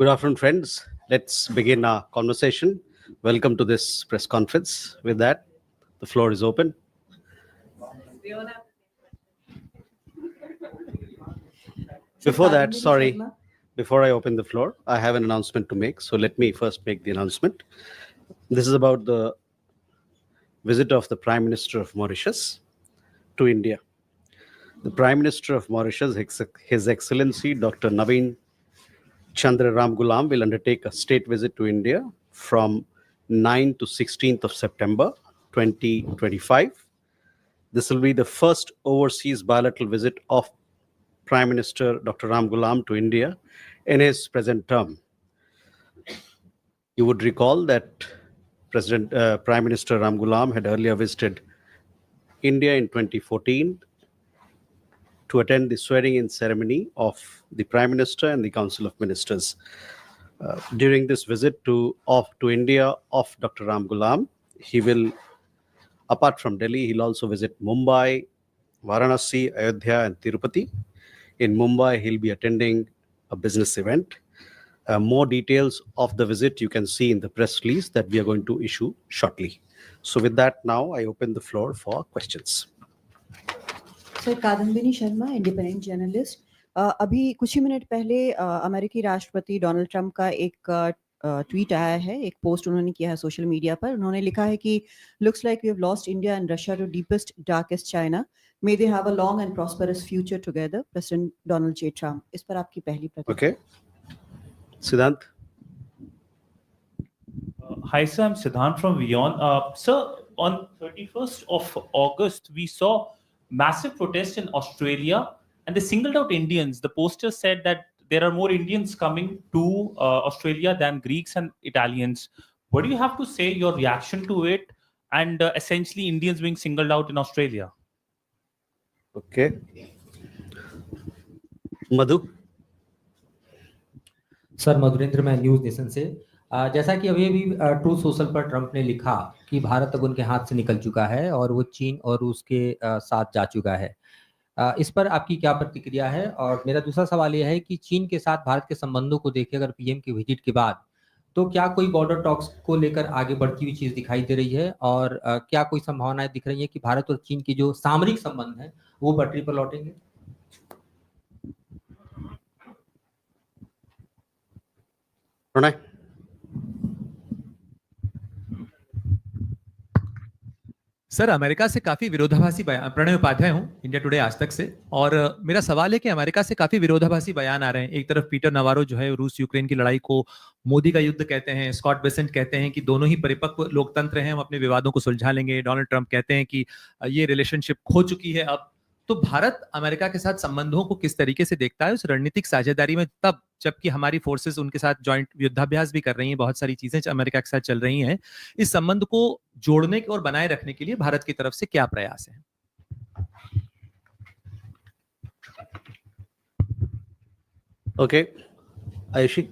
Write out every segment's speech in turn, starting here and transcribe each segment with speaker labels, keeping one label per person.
Speaker 1: Good afternoon, friends. Let's begin our conversation. Welcome to this press conference. With that, the floor is open. Before that, sorry, before I open the floor, I have an announcement to make. So let me first make the announcement. This is about the visit of the Prime Minister of Mauritius to India. The Prime Minister of Mauritius, His Excellency Dr. Naveen Chandra Ramgulam, will undertake a state visit to India from 9 to 16th of September 2025. This will be the first overseas bilateral visit of Prime Minister Dr. Ramgulam to India in his present term. You would recall that Prime Minister Ramgulam had earlier visited India in 2014 to attend the swearing-in ceremony of the Prime Minister and the Council of Ministers. During this visit to India of Dr. Ramgulam, he will, apart from Delhi, he'll also visit Mumbai, Varanasi, Ayodhya, and Tirupati. In Mumbai, he'll be attending a business event. More details of the visit you can see in the press release that we are going to issue shortly. So with that, now I open the floor for questions.
Speaker 2: Sir Kadambini Sharma independent journalist अभी कुछ ही minute पहले अमेरिकी राष्ट्रपति Donald Trump का एक tweet आया है, एक पोस्ट उन्होंने किया है सोशल मीडिया पर. उन्होंने लिखा है कि looks like we have lost India and Russia to deepest darkest China, may they have a long and prosperous future together, President Donald J Trump. इस पर आपकी पहली प्रतिक्रिया.
Speaker 1: ओके, सिद्धांत.
Speaker 3: Hi sir, I'm Siddhant from Vion. Sir, on 31st of August, we saw massive protests in Australia and they singled out Indians. The poster said that there are more Indians coming to Australia than Greeks and Italians. What do you have to say, your reaction to it, and essentially Indians being singled out in Australia?
Speaker 1: Okay. Madhu.
Speaker 4: Sir Madhurendra, मैं news nation से. जैसा कि अभी भी true social पर Trump ने लिखा कि भारत अब उनके हाथ से निकल चुका है और वो चीन और रूस के साथ जा चुका है. इस पर आपकी क्या प्रतिक्रिया है? और मेरा दूसरा सवाल यह है कि चीन के साथ भारत के संबंधों को देखें अगर पीएम के विजिट के बाद, तो क्या कोई बॉर्डर टॉक्स को लेकर आगे बढ़ती हुई चीज दिखाई दे रही है? और क्या कोई संभावनाएं दिख रही है कि भारत और चीन के जो सामरिक संबंध हैं वो पटरी पर लौटेंगे?
Speaker 1: प्रणय.
Speaker 5: सर, अमेरिका से काफी विरोधाभासी बयान. प्रणय उपाध्याय हूं, इंडिया टुडे आज तक से. और मेरा सवाल है कि अमेरिका से काफी विरोधाभासी बयान आ रहे हैं. एक तरफ पीटर नवारो जो है रूस यूक्रेन की लड़ाई को मोदी का युद्ध कहते हैं, स्कॉट बेसेंट कहते हैं कि दोनों ही परिपक्व लोकतंत्र हैं, हम अपने विवादों को सुलझा लेंगे. डोनाल्ड ट्रंप कहते हैं कि ये रिलेशनशिप खो चुकी है अब. तो भारत अमेरिका के साथ संबंधों को किस तरीके से देखता है उस रणनीतिक साझेदारी में, तब जबकि हमारी फोर्सेस उनके साथ जॉइंट युद्धाभ्यास भी कर रही हैं, बहुत सारी चीजें अमेरिका के साथ चल रही हैं. इस संबंध को जोड़ने और बनाए रखने के लिए भारत की तरफ से क्या प्रयास है?
Speaker 1: Okay, Ayushi.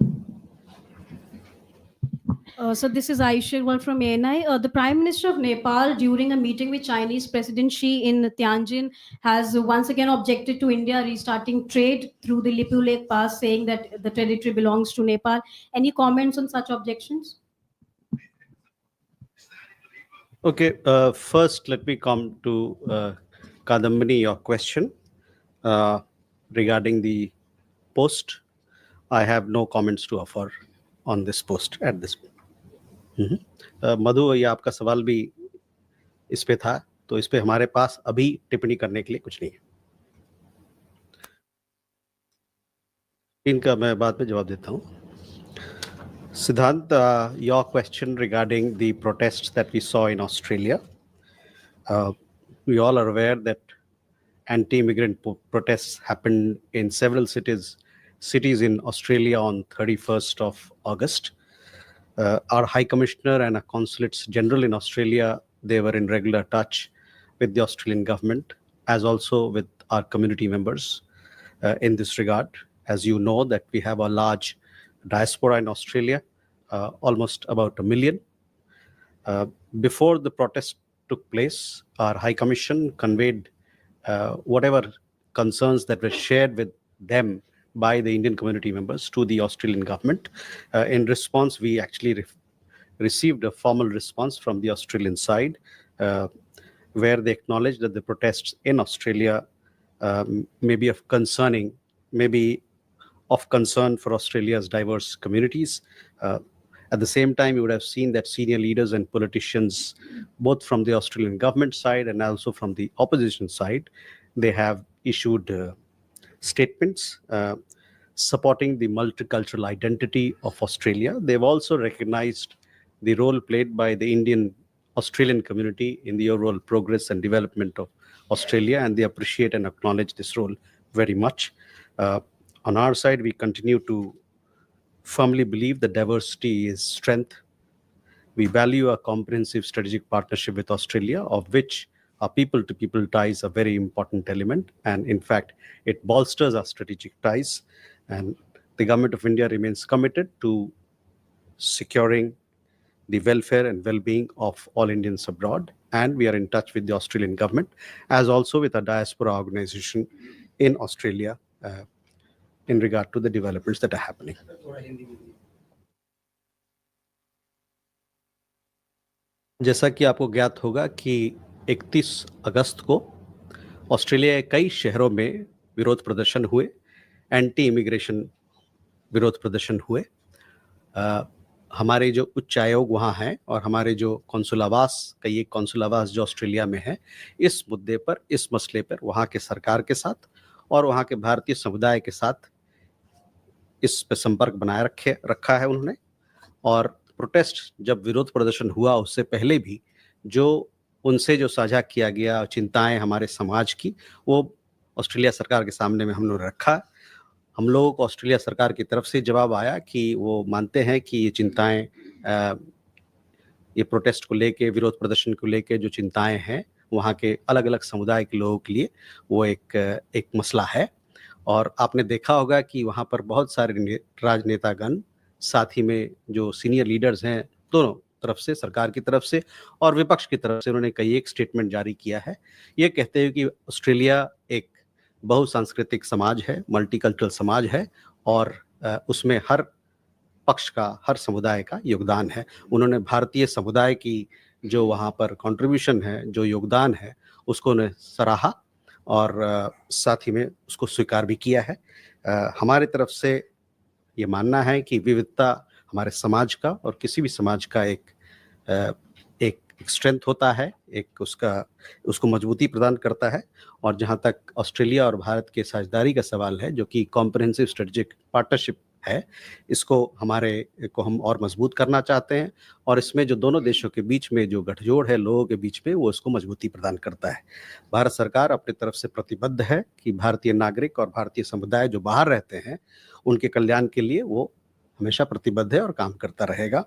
Speaker 6: So this is Aisha from ANI. The Prime Minister of Nepal, during a meeting with Chinese President Xi in Tianjin, has once again objected to India restarting trade through the Lipu Lake Pass, saying that the territory belongs to Nepal. Any comments on such objections?
Speaker 1: Okay, first let me come to Kadambini, your question regarding the post. I have no comments to offer on this post at this point. मधु, ये आपका सवाल भी इस पे था, तो इस पे हमारे पास अभी टिप्पणी करने के लिए कुछ नहीं है. इनका मैं बाद में जवाब देता हूँ. Siddhant, your question regarding the protests that we saw in Australia. We all are aware that anti-immigrant protests happened in several cities in Australia on 31st of August. Our High Commissioner and our Consulates General in Australia, they were in regular touch with the Australian government, as also with our community members in this regard. As you know, that we have a large diaspora in Australia, almost about 1 million. Before the protest took place, our High Commission conveyed whatever concerns that were shared with them by the Indian community members to the Australian government. In response, we actually received a formal response from the Australian side, where they acknowledged that the protests in Australia may be of concern for Australia's diverse communities. At the same time, you would have seen that senior leaders and politicians, both from the Australian government side and also from the opposition side, they have issued statements supporting the multicultural identity of Australia. They've also recognized the role played by the Indian Australian community in the overall progress and development of Australia, and they appreciate and acknowledge this role very much. On our side, we continue to firmly believe that diversity is strength. We value a comprehensive strategic partnership with Australia, of which our people-to-people ties are a very important element, and in fact, it bolsters our strategic ties. And the Government of India remains committed to securing the welfare and well-being of all Indians abroad, and we are in touch with the Australian government, as also with a diaspora organization in Australia in regard to the developments that are happening. जैसा कि आपको ज्ञात होगा कि 31 अगस्त को Australia के कई शहरों में विरोध प्रदर्शन हुए, एंटी इमिग्रेशन विरोध प्रदर्शन हुए। हमारे जो उच्चायोग वहाँ हैं और हमारे जो कौंसुलावास, कई एक कौंसुलावास जो ऑस्ट्रेलिया में है, इस मुद्दे पर, इस मसले पर वहाँ के सरकार के साथ और वहाँ के भारतीय समुदाय के साथ इस पे संपर्क बनाए रखा है उन्होंने। और प्रोटेस्ट जब विरोध प्रदर्शन हुआ उससे पहले भी जो उनसे जो साझा किया गया चिंताएं हमारे समाज की, वो ऑस्ट्रेलिया सरकार के सामने में हम लोग रखा। हम लोगों को ऑस्ट्रेलिया सरकार की तरफ से जवाब आया कि वो मानते हैं कि ये चिंताएं, ये प्रोटेस्ट को लेके, विरोध प्रदर्शन को लेके जो चिंताएं हैं वहाँ के अलग अलग समुदाय के लोगों के लिए वो एक मसला है। और आपने देखा होगा कि वहाँ पर बहुत सारे राजनेतागण, साथ ही में जो सीनियर लीडर्स हैं दोनों तरफ से, सरकार की तरफ से और विपक्ष की तरफ से, उन्होंने कई एक स्टेटमेंट जारी किया है, ये कहते हुए कि ऑस्ट्रेलिया एक बहुसांस्कृतिक समाज है, मल्टीकल्चरल समाज है और उसमें हर पक्ष का, हर समुदाय का योगदान है। उन्होंने भारतीय समुदाय की जो वहाँ पर कंट्रीब्यूशन है, जो योगदान है, उसको उन्हें सराहा और साथ ही में उसको स्वीकार भी किया है। हमारे तरफ से ये मानना है कि विविधता हमारे समाज का और किसी भी समाज का एक स्ट्रेंथ होता है, एक उसको मजबूती प्रदान करता है। और जहाँ तक ऑस्ट्रेलिया और भारत के साझेदारी का सवाल है, जो कि कॉम्प्रिहेंसिव स्ट्रेटेजिक पार्टनरशिप है, इसको हम और मजबूत करना चाहते हैं और इसमें जो दोनों देशों के बीच में जो गठजोड़ है लोगों के बीच में, वो इसको मजबूती प्रदान करता है। भारत सरकार अपनी तरफ से प्रतिबद्ध है कि भारतीय नागरिक और भारतीय समुदाय जो बाहर रहते हैं उनके कल्याण के लिए वो हमेशा प्रतिबद्ध है और काम करता रहेगा।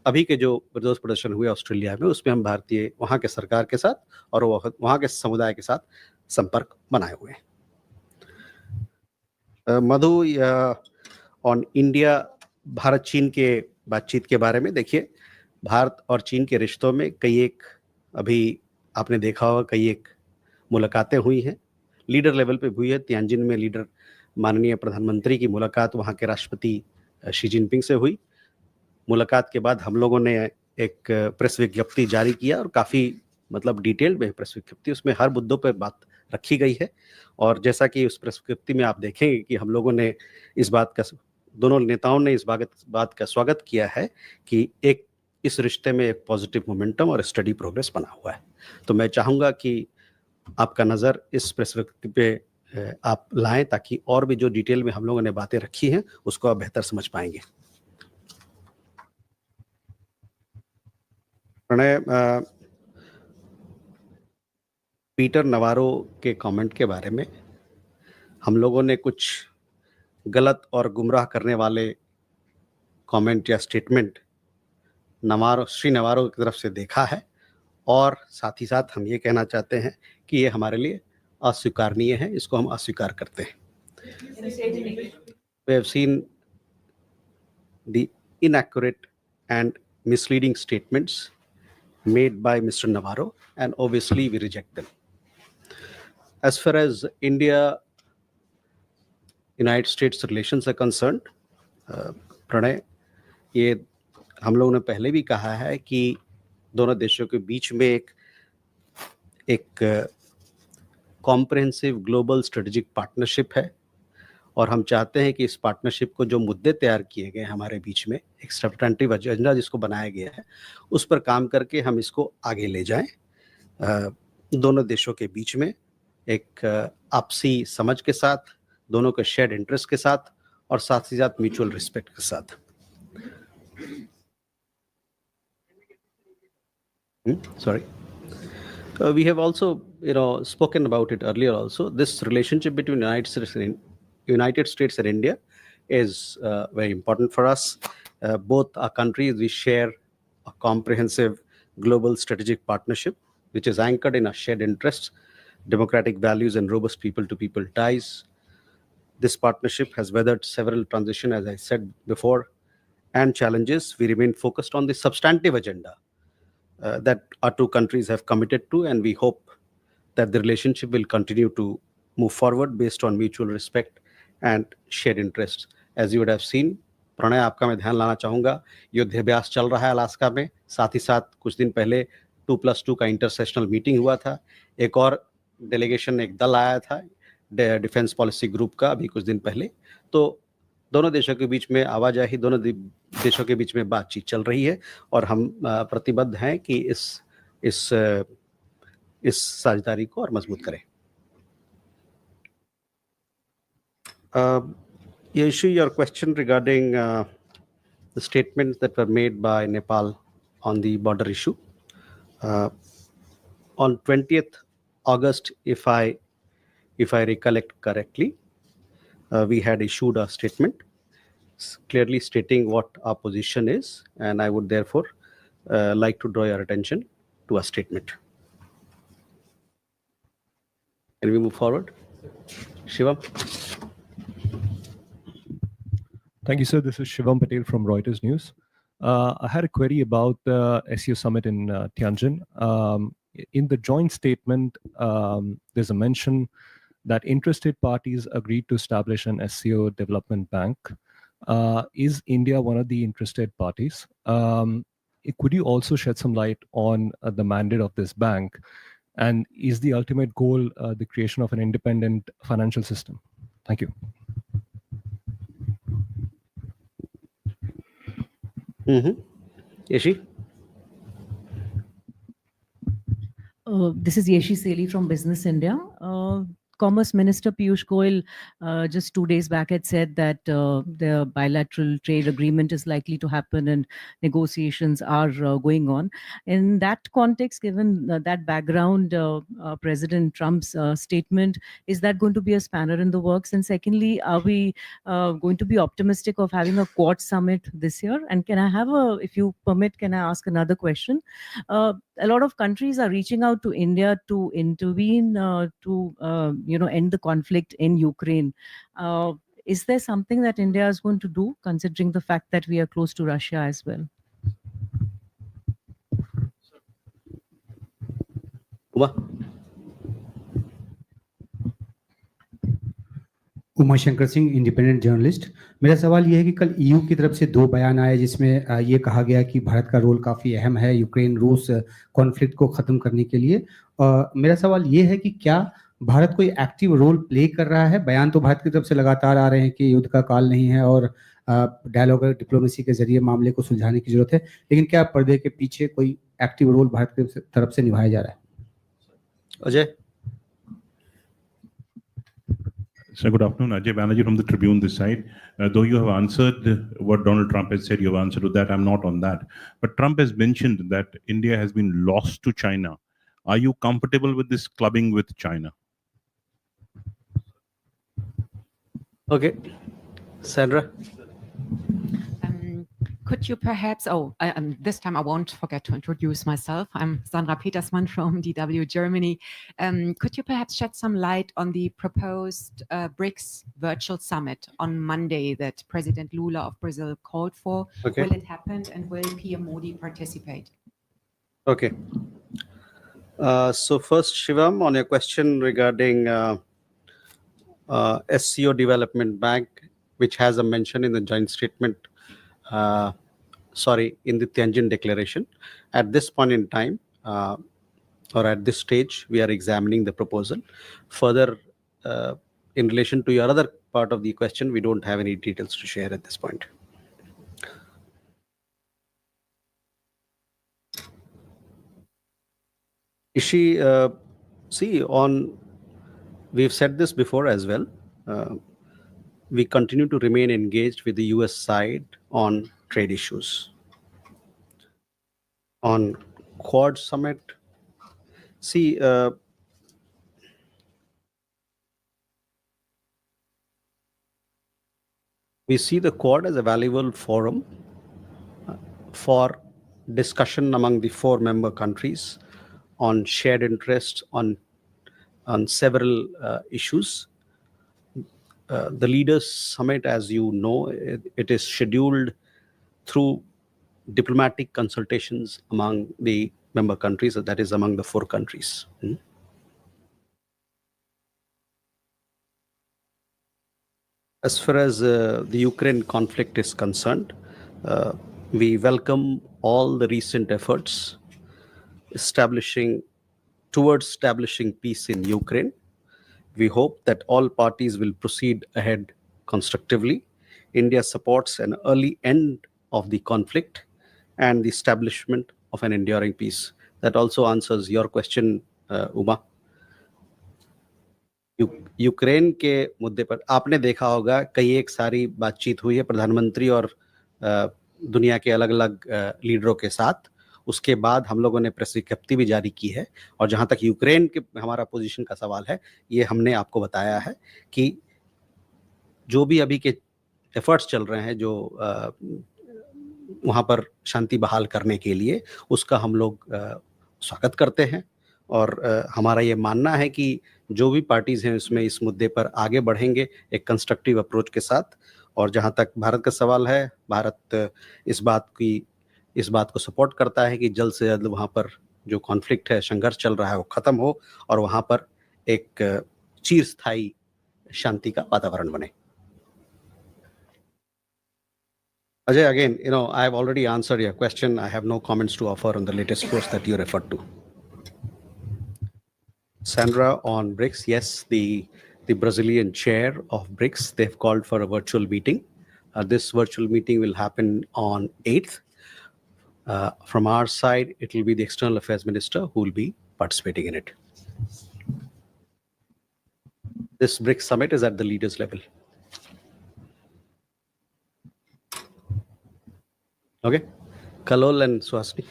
Speaker 1: अभी के जो विरोध प्रदर्शन हुए ऑस्ट्रेलिया में, उसमें हम भारतीय वहाँ के सरकार के साथ और वहाँ के समुदाय के साथ संपर्क बनाए हुए हैं। मधु, ऑन इंडिया, भारत चीन के बातचीत के बारे में, देखिए भारत और चीन के रिश्तों में कई एक, अभी आपने देखा होगा, कई एक मुलाकातें हुई हैं, लीडर लेवल पे हुई है। तियानजिन में लीडर माननीय प्रधानमंत्री की मुलाकात वहाँ के राष्ट्रपति शी जिनपिंग से हुई। मुलाकात के बाद हम लोगों ने एक प्रेस विज्ञप्ति जारी किया और काफ़ी डिटेल्ड में प्रेस विज्ञप्ति, उसमें हर मुद्दों पर बात रखी गई है। और जैसा कि उस प्रेस विज्ञप्ति में आप देखेंगे कि हम लोगों ने दोनों नेताओं ने इस बात का स्वागत किया है कि इस रिश्ते में एक पॉजिटिव मोमेंटम और स्टडी प्रोग्रेस बना हुआ है। तो मैं चाहूँगा कि आपका नज़र इस प्रेस विज्ञप्ति पे आप लाएं, ताकि और भी जो डिटेल में हम लोगों ने बातें रखी हैं उसको आप बेहतर समझ पाएंगे। प्रणय, पीटर नवारो के कमेंट के बारे में हम लोगों ने कुछ गलत और गुमराह करने वाले कमेंट या स्टेटमेंट श्री नवारो की तरफ से देखा है, और साथ ही साथ हम ये कहना चाहते हैं कि ये हमारे लिए अस्वीकारनीय है, इसको हम अस्वीकार करते हैं। We have seen the inaccurate and misleading statements made by Mr. Navarro, and obviously we reject them. As far as India United States relations are concerned, Pranay, ये हम लोगों ने पहले भी कहा है कि दोनों देशों के बीच में एक कॉम्प्रिहेंसिव ग्लोबल स्ट्रेटेजिक पार्टनरशिप है, और हम चाहते हैं कि इस पार्टनरशिप को जो मुद्दे तैयार किए गए हमारे बीच में, एक सब्सटेंटिव एजेंडा जिसको बनाया गया है, उस पर काम करके हम इसको आगे ले जाएं, दोनों देशों के बीच में एक आपसी समझ के साथ, दोनों के शेयर्ड इंटरेस्ट के साथ, और साथ ही साथ म्यूचुअल रिस्पेक्ट के साथ. Sorry. We have also, spoken about it earlier also. This relationship between United States and India is very important for us. Both our countries, we share a comprehensive global strategic partnership, which is anchored in our shared interests, democratic values, and robust people-to-people ties. This partnership has weathered several transitions, as I said before, and challenges. We remain focused on the substantive agenda that our two countries have committed to, and we hope that the relationship will continue to move forward based on mutual respect and shared interests. As you would have seen, Pranay, आपका मैं ध्यान लाना चाहूँगा, युद्धाभ्यास चल रहा है Alaska में, साथ ही साथ कुछ दिन पहले 2+2 का इंटरसेशनल मीटिंग हुआ था, एक और डेलीगेशन, एक दल आया था डिफेंस पॉलिसी ग्रुप का अभी कुछ दिन पहले. तो दोनों देशों के बीच में आवाजाही, दोनों देशों के बीच में बातचीत चल रही है, और हम प्रतिबद्ध हैं कि इस साझेदारी को और मजबूत करें. Yashi, your question regarding the statements that were made by Nepal on the border issue. On 20th August, if I recollect correctly, we had issued a statement clearly stating what our position is, and I would therefore like to draw your attention to a statement. Can we move forward? Shivam?
Speaker 7: Thank you, sir. This is Shivam Patel from Reuters News. I had a query about the SEO summit in Tianjin. In the joint statement, there's a mention that interested parties agreed to establish an SEO development bank. Is India one of the interested parties? Could you also shed some light on the mandate of this bank? And is the ultimate goal the creation of an independent financial system? Thank you.
Speaker 1: Yashi?
Speaker 8: This is Yeshi Seli from Business India. Commerce Minister Piyush Goyal just 2 days back had said that the bilateral trade agreement is likely to happen and negotiations are going on. In that context, given that background, President Trump's statement, is that going to be a spanner in the works? And secondly, are we going to be optimistic of having a Quad summit this year? And can I have if you permit, can I ask another question? A lot of countries are reaching out to India to intervene to end the conflict in Ukraine. Is there something that India is going to do, considering the fact that we are close to Russia as well?
Speaker 9: Umashankar Singh, independent journalist. मेरा सवाल ये है कि कल EU की तरफ से 2 बयान आए जिसमें ये कहा गया कि भारत का रोल काफ़ी अहम है यूक्रेन रूस कॉन्फ्लिक्ट को ख़त्म करने के लिए. मेरा सवाल ये है कि क्या भारत कोई एक्टिव रोल प्ले कर रहा है? बयान तो भारत की तरफ से लगातार आ रहे हैं कि युद्ध का काल नहीं है और डायलॉग और डिप्लोमेसी के जरिए मामले को सुलझाने की जरूरत है, लेकिन क्या पर्दे के पीछे कोई एक्टिव रोल भारत की तरफ से निभाया जा रहा है?
Speaker 1: Ajay?
Speaker 10: So good afternoon, Ajay Banerjee from the Tribune this side. Though you have answered what Donald Trump has said, you have answered to that. I'm not on that. But Trump has mentioned that India has been lost to China. Are you comfortable with this clubbing with China?
Speaker 1: Okay. Sandra?
Speaker 11: Could you perhaps, this time I won't forget to introduce myself. I'm Sandra Petersmann from DW Germany. Could you perhaps shed some light on the proposed BRICS virtual summit on Monday that President Lula of Brazil called for?
Speaker 1: Okay.
Speaker 11: Will it happen and will PM Modi participate?
Speaker 1: Okay. So first, Shivam, on your question regarding SCO Development Bank, which has a mention in the joint statement, in the Tianjin Declaration. At this point in time, or at this stage, we are examining the proposal. Further, in relation to your other part of the question, we don't have any details to share at this point. Ishi, we've said this before as well. We continue to remain engaged with the US side on trade issues. On Quad Summit, we see the Quad as a valuable forum for discussion among the 4 member countries on shared interests on several issues. The Leaders Summit, as you know, it is scheduled through diplomatic consultations among the member countries, that is among the 4 countries. As far as the Ukraine conflict is concerned, we welcome all the recent efforts towards establishing peace in Ukraine. We hope that all parties will proceed ahead constructively. India supports an early end of the conflict and the establishment of an enduring peace. That also answers your question, Uma. Ukraine के मुद्दे पर आपने देखा होगा कई एक सारी बातचीत हुई है प्रधानमंत्री और दुनिया के अलग अलग लीडरों के साथ. उसके बाद हम लोगों ने प्रेस विज्ञप्ति भी जारी की है. और जहां तक यूक्रेन के हमारा पोजीशन का सवाल है, ये हमने आपको बताया है कि जो भी अभी के एफर्ट्स चल रहे हैं जो वहां पर शांति बहाल करने के लिए, उसका हम लोग स्वागत करते हैं. और हमारा ये मानना है कि जो भी पार्टीज हैं उसमें इस मुद्दे पर आगे बढ़ेंगे एक कंस्ट्रक्टिव अप्रोच के साथ. और जहां तक भारत का सवाल है, भारत इस बात को सपोर्ट करता है कि जल्द से जल्द वहां पर जो कॉन्फ्लिक्ट है, संघर्ष चल रहा है, वो खत्म हो और वहां पर एक चिरस्थायी शांति का वातावरण बने. Ajay, again, I have already answered your question. I have no comments to offer on the latest post that you referred to. Sandra, on BRICS, yes, the Brazilian chair of BRICS, they've called for a virtual meeting. This virtual meeting will happen on 8th. From our side, it will be the External Affairs Minister who will be participating in it. This BRICS summit is at the leaders level. Okay, Kalol and Swasti.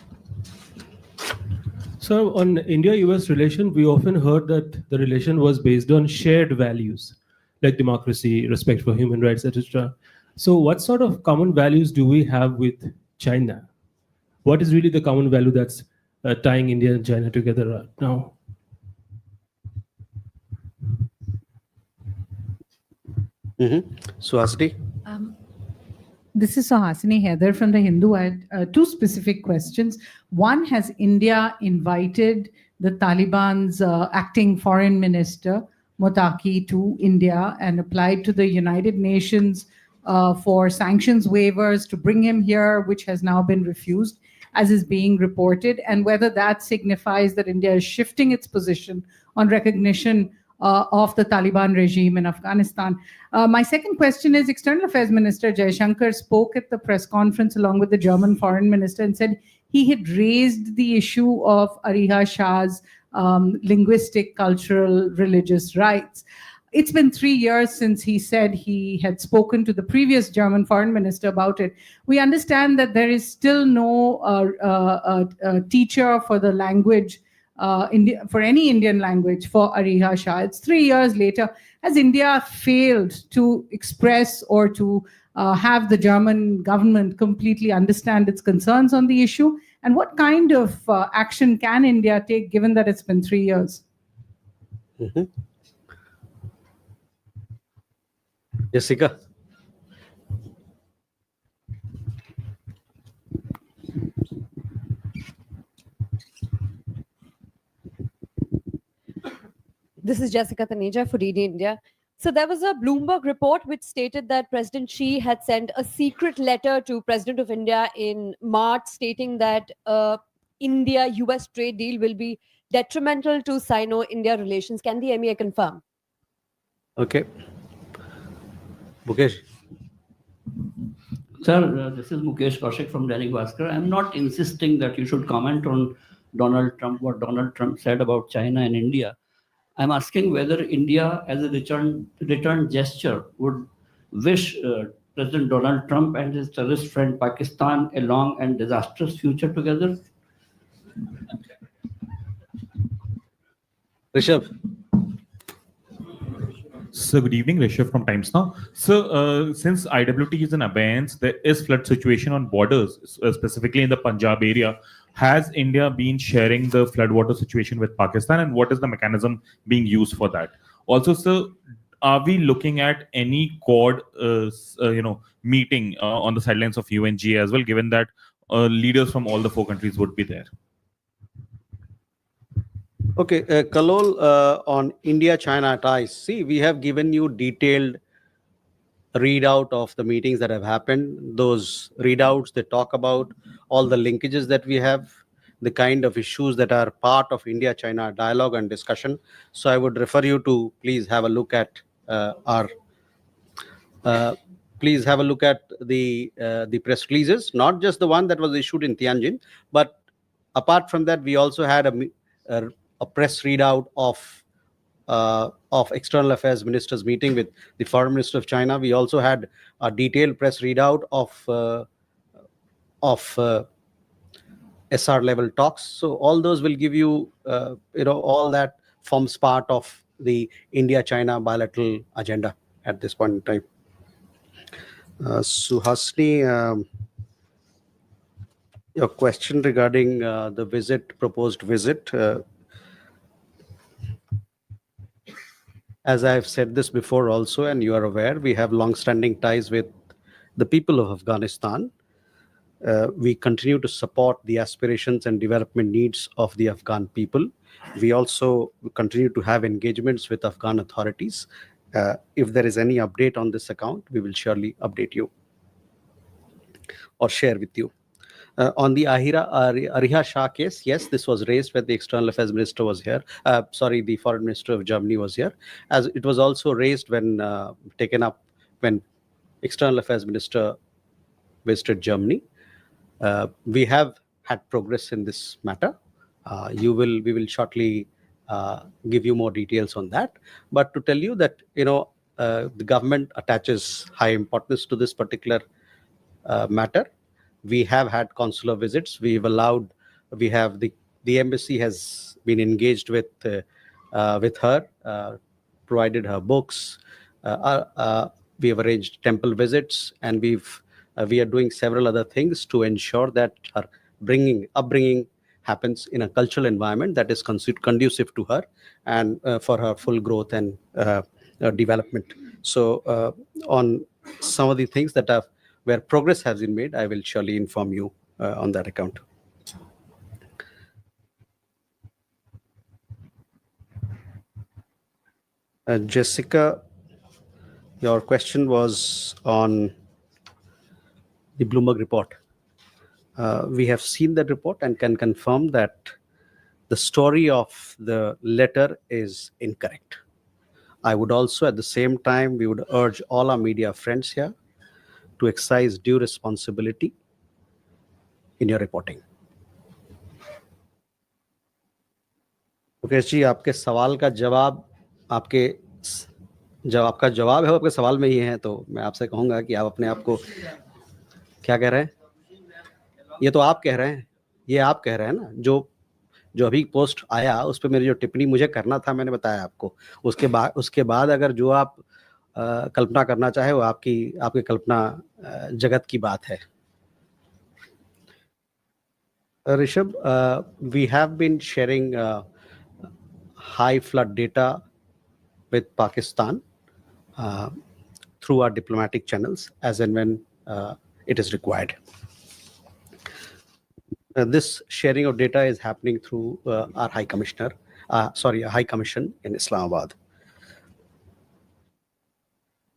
Speaker 12: So on India-US relation, we often heard that the relation was based on shared values like democracy, respect for human rights, etc. So what sort of common values do we have with China? What is really the common value that's tying India and China together right now?
Speaker 1: Swasti.
Speaker 13: This is Sahasini Heather from The Hindu. I had 2 specific questions. One, has India invited the Taliban's acting foreign minister, Motaki, to India and applied to the United Nations for sanctions waivers to bring him here, which has now been refused, as is being reported, and whether that signifies that India is shifting its position on recognition of the Taliban regime in Afghanistan. My second question is, External Affairs Minister Jaishankar spoke at the press conference along with the German foreign minister and said he had raised the issue of Ariha Shah's linguistic, cultural, religious rights. It's been 3 years since he said he had spoken to the previous German foreign minister about it. We understand that there is still no teacher for the language, for any Indian language for Ariha Shah. It's 3 years later. Has India failed to express or to have the German government completely understand its concerns on the issue? And what kind of action can India take given that it's been 3 years?
Speaker 1: Jessica.
Speaker 14: This is Jessica Taneja for DD India. So there was a Bloomberg report which stated that President Xi had sent a secret letter to President of India in March stating that India-US trade deal will be detrimental to Sino-India relations. Can the MEA confirm?
Speaker 1: Okay. Mukesh.
Speaker 15: Sir, this is Mukesh Kaushik from Dainik Bhaskar. I'm not insisting that you should comment on Donald Trump, what Donald Trump said about China and India. I'm asking whether India, as a return gesture, would wish President Donald Trump and his terrorist friend Pakistan a long and disastrous future together.
Speaker 1: Rishabh.
Speaker 3: So good evening, Rishabh from Times Now. So since IWT is in abeyance, there is flood situation on borders, specifically in the Punjab area. Has India been sharing the floodwater situation with Pakistan, and what is the mechanism being used for that? Also, sir, are we looking at any Quad, meeting on the sidelines of UNGA as well, given that leaders from all the 4 countries would be there?
Speaker 1: Okay, Kalol, on India-China ties. See, we have given you detailed readout of the meetings that have happened. Those readouts, they talk about all the linkages that we have, the kind of issues that are part of India-China dialogue and discussion. So I would refer you to please have a look at the press releases, not just the one that was issued in Tianjin, but apart from that, we also had a press readout of External Affairs Ministers meeting with the Foreign Minister of China. We also had a detailed press readout of SR level talks. So all those will give you, all that forms part of the India-China bilateral agenda at this point in time. Suhasini, your question regarding the proposed visit. As I've said this before also, and you are aware, we have long-standing ties with the people of Afghanistan. We continue to support the aspirations and development needs of the Afghan people. We also continue to have engagements with Afghan authorities. If there is any update on this account, we will surely update you or share with you. On the Ariha Shah case, yes, this was raised when the External Affairs Minister was here. The Foreign Minister of Germany was here. As it was also raised when taken up when External Affairs Minister visited Germany. We have had progress in this matter. We will shortly give you more details on that. But to tell you that, the government attaches high importance to this particular matter. We have had consular visits. The embassy has been engaged with her, provided her books. We have arranged temple visits, and we are doing several other things to ensure that her upbringing happens in a cultural environment that is conducive to her and for her full growth and development. So on some of the things where progress has been made, I will surely inform you on that account. Jessica, your question was on the Bloomberg report. We have seen that report and can confirm that the story of the letter is incorrect. I would also, at the same time, we would urge all our media friends here to exercise due responsibility in your reporting. Mukesh ji, आपके सवाल का जवाब आपका जवाब है आपके सवाल में ही है, तो मैं आपसे कहूंगा कि आप अपने आप को क्या कह रहे हैं? ये तो आप कह रहे हैं, ये आप कह रहे हैं ना। जो अभी पोस्ट आया उस पर मेरी जो टिप्पणी मुझे करना था मैंने बताया आपको। उसके बाद अगर जो आप कल्पना करना चाहे वो आपकी कल्पना जगत की बात है। Rishabh, we have been sharing high flood data with Pakistan through our diplomatic channels as and when it is required. This sharing of data is happening through our High Commission in Islamabad.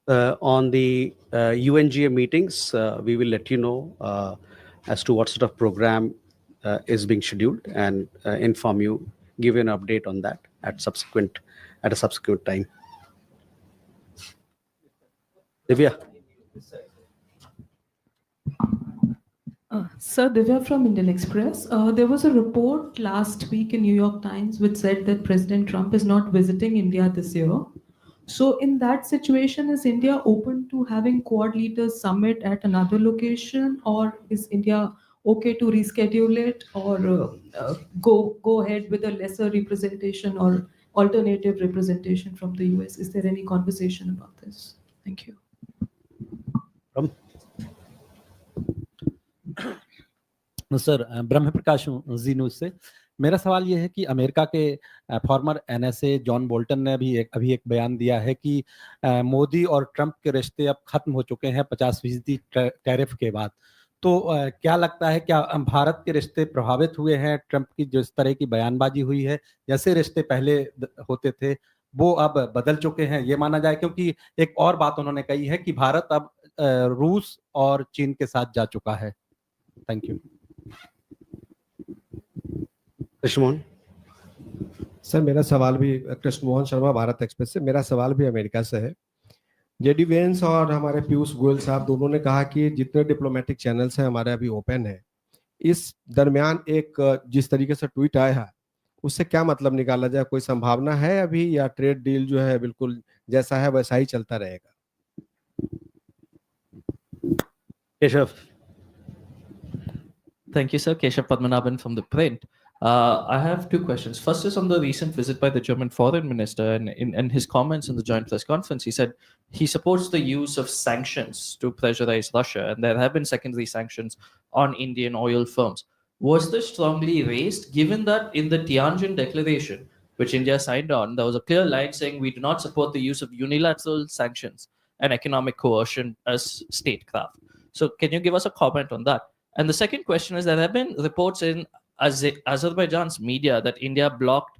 Speaker 1: On the UNGA meetings, we will let you know as to what sort of program is being scheduled and inform you, give you an update on that at a subsequent time. Divya.
Speaker 16: Sir, Divya from Indian Express. There was a report last week in New York Times which said that President Trump is not visiting India this year. So in that situation, is India open to having Quad Leaders Summit at another location, or is India okay to reschedule it, or go ahead with a lesser representation or alternative representation from the US? Is there any conversation about this? Thank you.
Speaker 17: Sir ब्रह्म प्रकाश हूँ जी news से। मेरा सवाल ये है कि America के farmer NSA John Bolton ने अभी एक बयान दिया है कि मोदी और ट्रंप के रिश्ते अब खत्म हो चुके हैं 50% टैरिफ के बाद। तो क्या लगता है, क्या भारत के रिश्ते प्रभावित हुए हैं ट्रंप की जिस तरह की बयानबाजी हुई है, जैसे रिश्ते पहले होते थे वो अब बदल चुके हैं, ये माना जाए? क्योंकि एक और बात उन्होंने कही है कि भारत अब रूस और चीन के साथ जा चुका है। Thank you.
Speaker 1: कृष्णमोहन
Speaker 18: सर, मेरा सवाल भी, कृष्णमोहन शर्मा भारत एक्सप्रेस से, मेरा सवाल भी अमेरिका से है। जेडी वेंस और हमारे पीयूष गोयल साहब दोनों ने कहा कि जितने डिप्लोमेटिक चैनल्स हैं हमारे अभी ओपन है। इस दरमियान एक जिस तरीके से ट्वीट आया है उससे क्या मतलब निकाला जाए? कोई संभावना है अभी, या ट्रेड डील जो है बिल्कुल जैसा है वैसा ही चलता रहेगा?
Speaker 1: Keshav.
Speaker 19: Thank you, sir. Keshav Padmanabhan from The Print. I have two questions. First is on the recent visit by the German foreign minister, and in his comments in the joint press conference, he said he supports the use of sanctions to pressurize Russia, and there have been secondary sanctions on Indian oil firms. Was this strongly raised, given that in the Tianjin Declaration, which India signed on, there was a clear line saying we do not support the use of unilateral sanctions and economic coercion as statecraft. So can you give us a comment on that? And the second question is, there have been reports in Azerbaijan's media that India blocked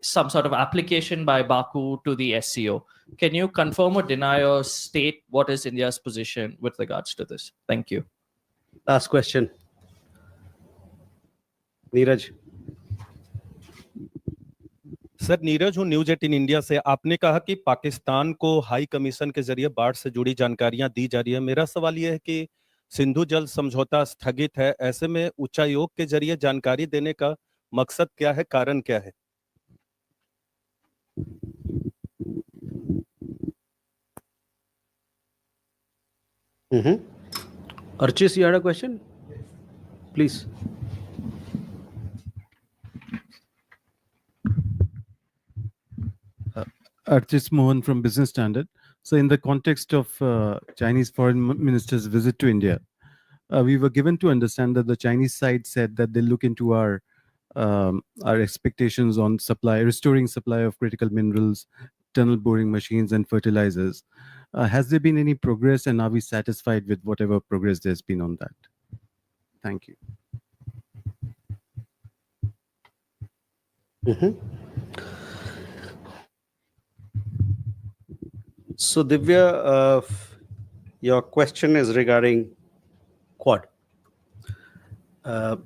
Speaker 19: some sort of application by Baku to the SCO. Can you confirm or deny or state what is India's position with regards to this? Thank you.
Speaker 1: Last question. Neeraj.
Speaker 20: Sir, Neeraj हूँ news 18 India से। आपने कहा कि पाकिस्तान को high commission के जरिए बाढ़ से जुड़ी जानकारियां दी जा रही है। मेरा सवाल यह है कि सिंधु जल समझौता स्थगित है, ऐसे में उच्चायोग के जरिए जानकारी देने का मकसद क्या है, कारण क्या है?
Speaker 1: Archis, you had a question? Please.
Speaker 21: Archis Mohan from Business Standard. So in the context of Chinese foreign minister's visit to India, we were given to understand that the Chinese side said that they look into our expectations on restoring supply of critical minerals, tunnel boring machines and fertilizers. Has there been any progress, and are we satisfied with whatever progress there's been on that? Thank you.
Speaker 1: So Divya, your question is regarding Quad. I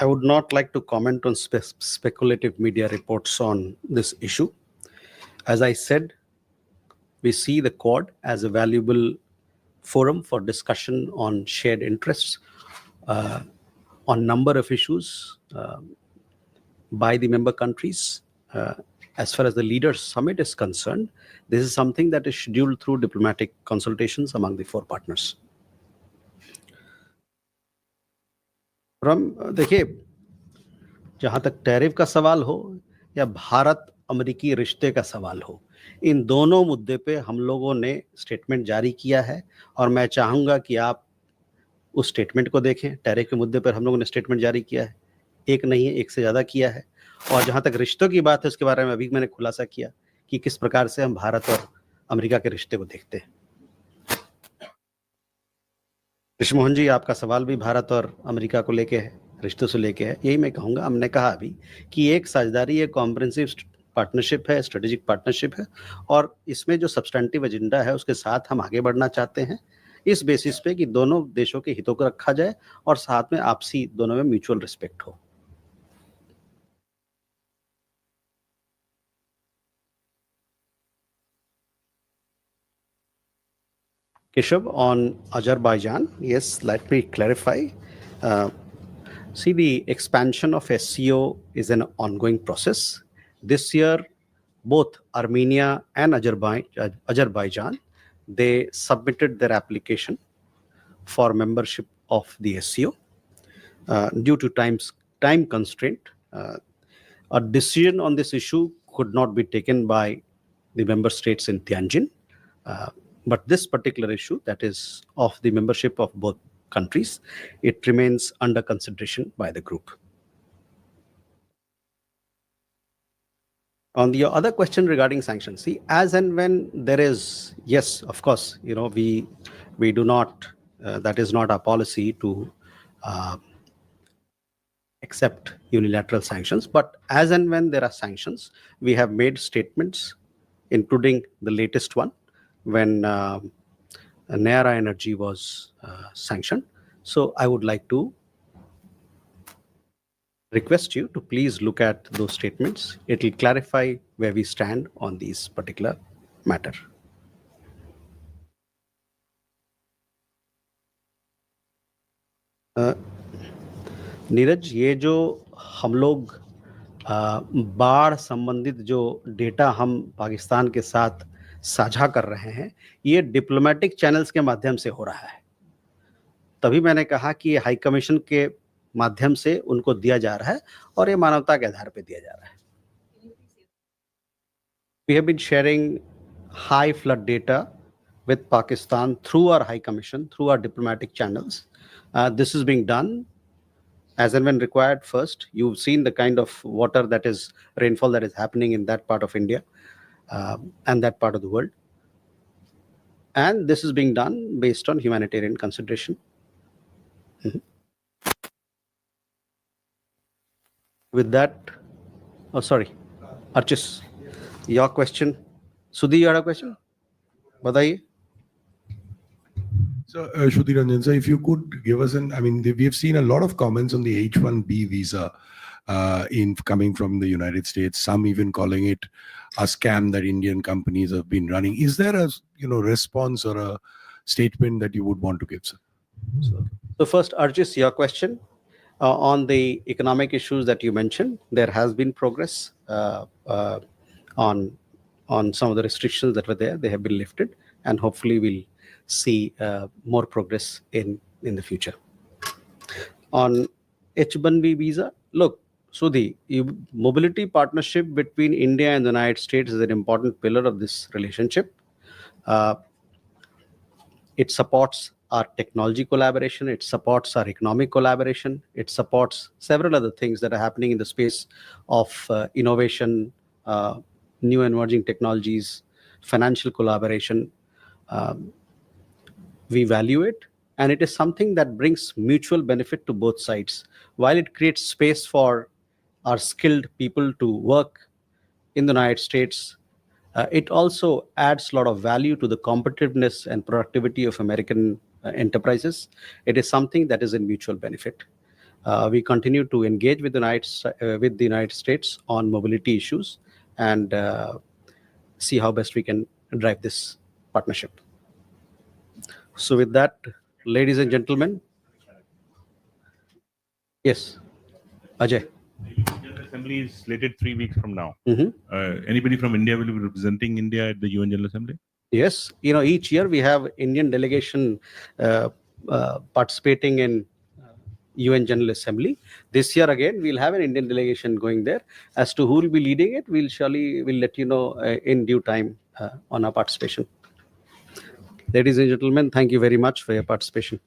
Speaker 1: would not like to comment on speculative media reports on this issue. As I said, we see the Quad as a valuable forum for discussion on shared interests on number of issues by the member countries. As far as the Leaders Summit is concerned, this is something that is scheduled through diplomatic consultations among the four partners. देखिए, जहां तक tariff का सवाल हो या भारत अमेरिकी रिश्ते का सवाल हो, इन दोनों मुद्दे पे हम लोगों ने स्टेटमेंट जारी किया है और मैं चाहूंगा कि आप उस स्टेटमेंट को देखें। टैरिफ के मुद्दे पर हम लोगों ने स्टेटमेंट जारी किया है, एक नहीं है, एक से ज्यादा किया है। और जहां तक रिश्तों की बात है उसके बारे में अभी मैंने खुलासा किया कि किस प्रकार से हम भारत और अमेरिका के रिश्ते को देखते हैं। कृष्णमोहन जी, आपका सवाल भी भारत और अमेरिका को लेके है, रिश्तों से लेके है। यही मैं कहूँगा, हमने कहा अभी कि एक साझेदारी, एक कॉम्प्रिहेंसिव पार्टनरशिप है, स्ट्रेटेजिक पार्टनरशिप है, और इसमें जो सब्सटेंटिव एजेंडा है उसके साथ हम आगे बढ़ना चाहते हैं, इस बेसिस पे कि दोनों देशों के हितों को रखा जाए और साथ में आपसी दोनों में म्यूचुअल रिस्पेक्ट हो। Keshav, on Azerbaijan, yes, let me clarify. See, the expansion of SCO is an ongoing process. This year, both Armenia and Azerbaijan, they submitted their application for membership of the SCO. Due to time constraint, a decision on this issue could not be taken by the member states in Tianjin. But this particular issue, that is of the membership of both countries, it remains under consideration by the group. On the other question regarding sanctions, see, as and when there is, yes, of course, we do not, that is not our policy to accept unilateral sanctions, but as and when there are sanctions, we have made statements, including the latest one, when Nayara Energy was sanctioned. So I would like to request you to please look at those statements. It will clarify where we stand on these particular matter. Neeraj, ये जो हम लोग बाढ़ संबंधित जो data हम पाकिस्तान के साथ साझा कर रहे हैं, ये डिप्लोमेटिक चैनल्स के माध्यम से हो रहा है। तभी मैंने कहा कि ये हाई कमीशन के माध्यम से उनको दिया जा रहा है और ये मानवता के आधार पे दिया जा रहा है। We have been sharing high flood data with Pakistan through our High Commission, through our diplomatic channels. This is being done as and when required. First, you've seen the kind of water that is, rainfall that is happening in that part of India and that part of the world. And this is being done based on humanitarian consideration. With that, oh, sorry, Archis, your question. Sudhi, you had a question? Badaiye.
Speaker 2: So, Shruti Ranjan, sir, if you could give us we have seen a lot of comments on the H-1B visa coming from the United States, some even calling it a scam that Indian companies have been running. Is there a response or a statement that you would want to give, sir?
Speaker 1: So first, Arjis, your question on the economic issues that you mentioned, there has been progress on some of the restrictions that were there. They have been lifted, and hopefully we'll see more progress in the future. On H-1B visa, look, so the mobility partnership between India and the United States is an important pillar of this relationship. It supports our technology collaboration, it supports our economic collaboration, it supports several other things that are happening in the space of innovation, new emerging technologies, financial collaboration. We value it, and it is something that brings mutual benefit to both sides. While it creates space for our skilled people to work in the United States, it also adds a lot of value to the competitiveness and productivity of American enterprises. It is something that is in mutual benefit. We continue to engage with the United States on mobility issues and see how best we can drive this partnership. So with that, ladies and gentlemen, yes, Ajay.
Speaker 10: General Assembly is slated 3 weeks from now. Anybody from India will be representing India at the UN General Assembly?
Speaker 1: Yes, each year we have Indian delegation participating in UN General Assembly. This year again, we'll have an Indian delegation going there. As to who will be leading it, we'll let you know in due time on our participation. Ladies and gentlemen, thank you very much for your participation.